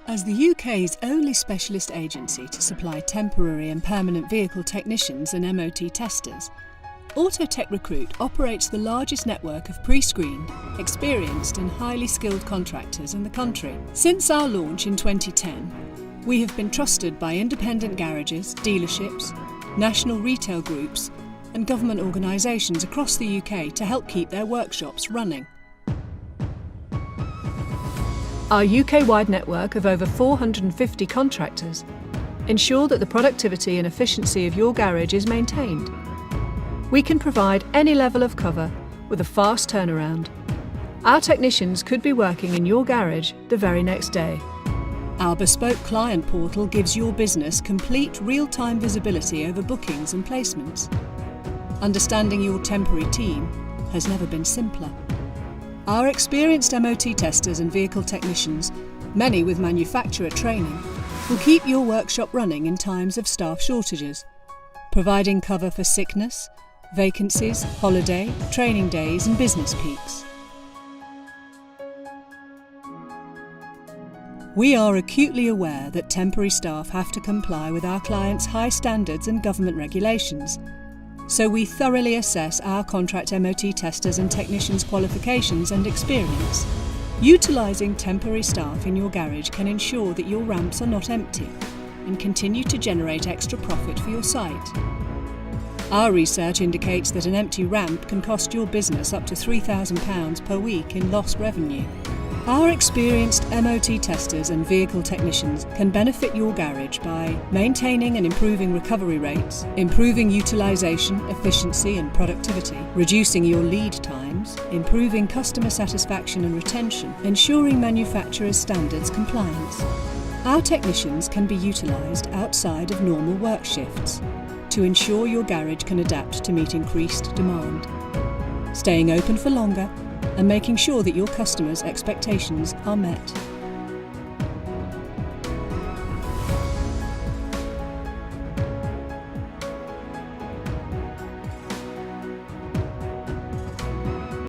As the UK's only specialist agency to supply temporary and permanent vehicle technicians and MOT testers, Autotech Recruit operates the largest network of pre-screened, experienced and highly skilled contractors in the country. Since our launch in 2010, we have been trusted by independent garages, dealerships, national retail groups and government organisations across the UK to help keep their workshops running. Our UK-wide network of over 450 contractors ensure that the productivity and efficiency of your garage is maintained. We can provide any level of cover with a fast turnaround. Our technicians could be working in your garage the very next day. Our bespoke client portal gives your business complete real-time visibility over bookings and placements. Understanding your temporary team has never been simpler. Our experienced MOT testers and vehicle technicians, many with manufacturer training, will keep your workshop running in times of staff shortages, providing cover for sickness, vacancies, holiday, training days and business peaks. We are acutely aware that temporary staff have to comply with our clients' high standards and government regulations, so we thoroughly assess our contract MOT testers and technicians' qualifications and experience. Utilising temporary staff in your garage can ensure that your ramps are not empty and continue to generate extra profit for your site. Our research indicates that an empty ramp can cost your business up to £3,000 per week in lost revenue. Our experienced MOT testers and vehicle technicians can benefit your garage by maintaining and improving recovery rates, improving utilisation, efficiency and productivity, reducing your lead times, improving customer satisfaction and retention, ensuring manufacturers' standards compliance. Our technicians can be utilised outside of normal work shifts to ensure your garage can adapt to meet increased demand, staying open for longer and making sure that your customers' expectations are met.